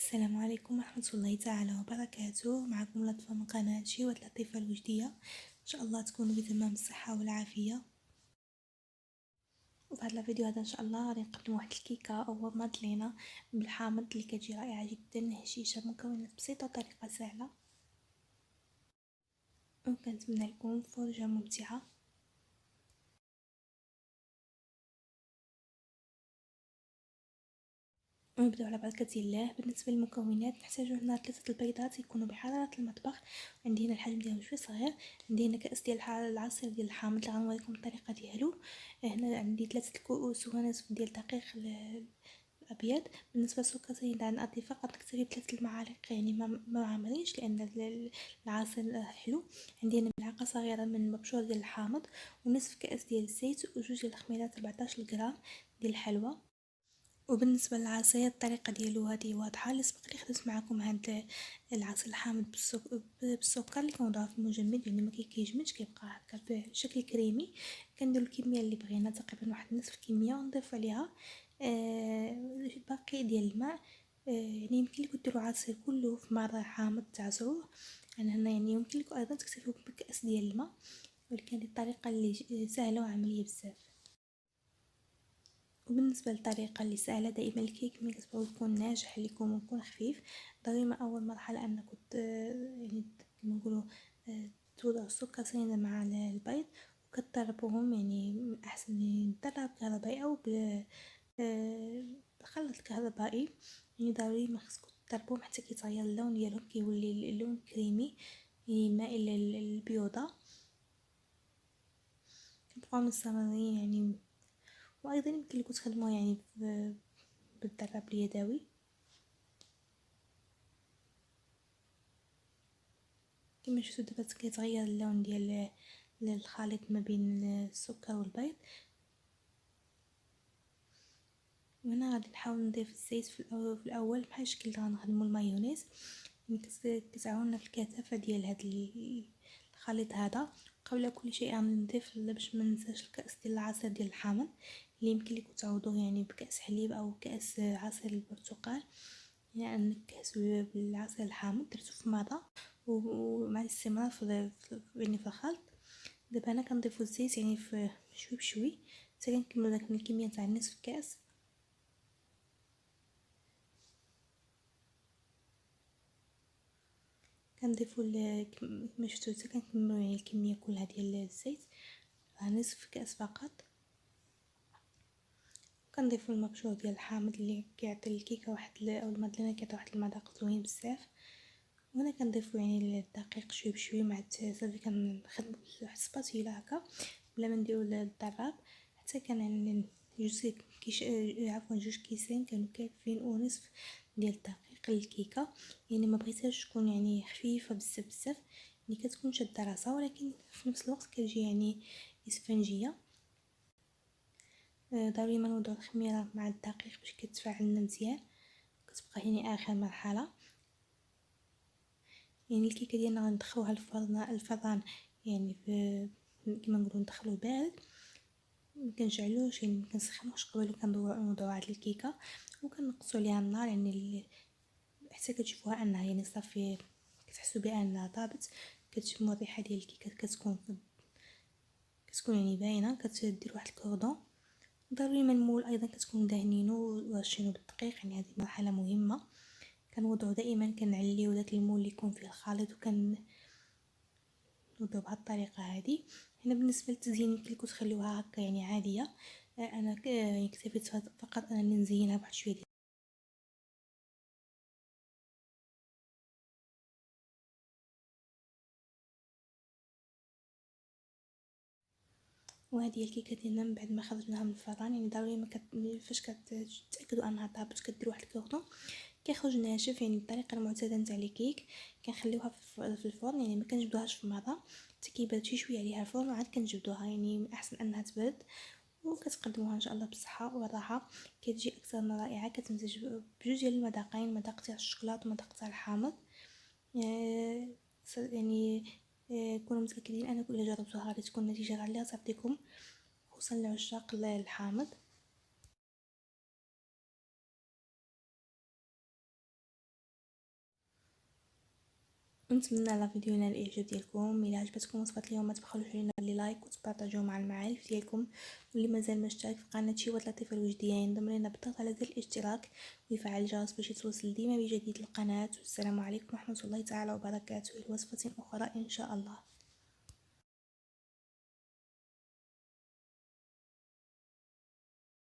السلام عليكم ورحمة الله تعالى وبركاته. معكم لطفة من قناة شيوة لطيفة الوجدية. إن شاء الله تكونوا بتمام الصحة والعافية. وفي هذا الفيديو هذا إن شاء الله غادي نقدم واحد الكيكة أو مادلينا بالحامض اللي كتجي رائعة جدا، هشيشة، مكونات بسيطة وطريقة سهلة، وكنتمنى لكم فرجة ممتعة. ونبداو على بركة الله. بالنسبة للمكونات نحتاجو هنا 3 البيضات يكونوا بحرارة المطبخ. عندي هنا الحجم ديالهم شويه صغير. عندي هنا كأس ديال العصير ديال الحامض اللي غنوريكم الطريقة ديالو. هنا عندي 3 الكؤوس ونصف ديال الدقيق الابيض. بالنسبه للسكر سنيد عن اضيفه قد نكتفي ب3 المعالق، يعني ما عامرينش لان العصير حلو. عندي هنا ملعقه صغيره من المبشور ديال الحامض، ونصف كأس ديال الزيت، وجوج ديال الخميرات 14 غرام ديال الحلوى. وبالنسبه للعصير الطريقه ديالو هذه واضحه. اللي سبق لي خدمت معكم هذا العصير الحامض بالسكر اللي كنوضعوه في المجمد، يعني ما كيجمدش، كيبقى هكا بشكل كريمي. كنديروا الكميه اللي بغينا، تقريبا واحد نصف الكميه، ونضيف عليها باقي ديال الماء. يعني يمكن لكم ديروا عصير كله في مره حامض تعصروه. انا هنا يعني يمكن لكم ايضا تكتفوا بكأس ديال الماء، ولكن هذه الطريقه اللي سهله وعمليه بزاف. وبالنسبه للطريقه اللي سهله، دائما الكيك ملي كتبغيو يكون ناجح لكم ويكون خفيف، ضروري من اول مرحله انكم يعني كما نقولوا توضعوا السكر صينيه مع البيض وكتضربوهم، يعني من احسن بالضرب كهربائي او بالخلاط الكهربائي. يعني ضروري ما خصكم تضربوهم حتى كيتغير اللون ديالهم، كيولي اللون كريمي، يعني مائل للبيوضه. كنبقاو مستمرين يعني. وايضا يمكن لكم تخدموا يعني بالضرب اليدوي. كما شفتوا دابا كيتغير اللون ديال الخليط ما بين السكر والبيض. وهنا غادي نحاول نضيف الزيت في الاول بحال الشكل اللي غنخدموا المايونيز، يعني كتعاوننا في الكثافه ديال هذا الخليط هذا. قبل كل شيء غنضيف باش ما ننساش الكاس ديال العصير ديال الحامض، اللي يمكن لكم تعوضوه يعني بكاس حليب او كاس عصير البرتقال. يعني نكهسوا بالعصير الحامض درتو في مره ومع الاستمرار يعني في الخلط. دابا انا كنضيفو الزيت يعني في شوي بشوي حتى كنكملو داك الكميه تاع نصف كاس. كنضيفو كما شفتوا حتى كنكملو يعني الكميه كلها ديال الزيت، نصف كاس فقط. كنضيفو المبشور ديال الحامض اللي كيعطي الكيكه واحد او المدلنه كيعطي واحد المذاق زوين بزاف. وهنا كنضيفو يعني الدقيق شوي بشوي مع صافي كنخدمو بواحد السباتيلا هكا بلا ما نديرو الضراب، حتى كان يعني جوج كيسين كانوا كافيين، ونصف ديال الدقيق للكيكه. يعني ما بغيتهاش تكون يعني خفيفه بزاف بزاف، يعني كتكون شاده راسها، ولكن في نفس الوقت كتجي يعني اسفنجيه. ضروري ما نوضعو الخميره مع الدقيق باش كتفاعلنا مزيان، كتبقى يعني اخر مرحله. يعني الكيكه ديالنا غندخلوها الفران يعني كما نقولوا ندخلوه بارد، ما كنشعلوش يعني ما كنسخنوش قبل، وكنوضعوا هاد الكيكه وكنقصوا عليها النار يعني حتى كتشوفوها انها يعني صافي، كتحسوا بانها طابت. كتشموا الريحه ديال الكيكه كتكون يعني باينه. كتدير واحد الكوردون. ضروري من المول ايضا كتكون دهنينو ورشينو بالدقيق، يعني هذه مرحله مهمه. كنوضعوا دائما كنعليو داك المول اللي يكون فيه الخليط نوضعو بهذه الطريقه هذه. هنا بالنسبه للتزيين يمكن لكم تخليوها هكا يعني عاديه. انا يعني اكتفيت فقط انني نزينها بواحد شويه وهذه هي الكيكه ديالنا من بعد ما خرجناها من الفران. يعني ضروري ما فاش كتاكدوا انها طابت كديروا واحد الكورطون كيخرج ناشف، يعني الطريقه المعتاده نتاع الكيك. كنخليوها في الفرن، يعني ما كنجبدوهاش في مره حتى كيبرد شي شويه عليها الفرن، وعاد كنجبدوها. يعني من احسن انها تبرد، وكتقدموها ان شاء الله بالصحه والراحه. كتجي اكثر من رائعه، كتمزج بجوج ديال المذاقين، مذاق تاع الشوكولاط ومذاق تاع الحامض. يعني كونوا متاكدين انكم الا جربتوها غادي تكون النتيجه غاليه تعطيكم، خصوصا لعشاق الحامض. ونتمنى لا فيديو ينال الاعجاب ديالكم. الى عجبتكم وصفه اليوم ما تبخلوش علينا لايك وتبارطاجيو مع المعارف ديالكم، واللي مازال ما اشترك في قناه شيوات لطيفه الوجديه ينضم لنا بالضغط على زر الاشتراك ويفعل الجرس باش يتوصل ديما بجديد القناه. والسلام عليكم ورحمه الله تعالى وبركاته، الى وصفه اخرى ان شاء الله.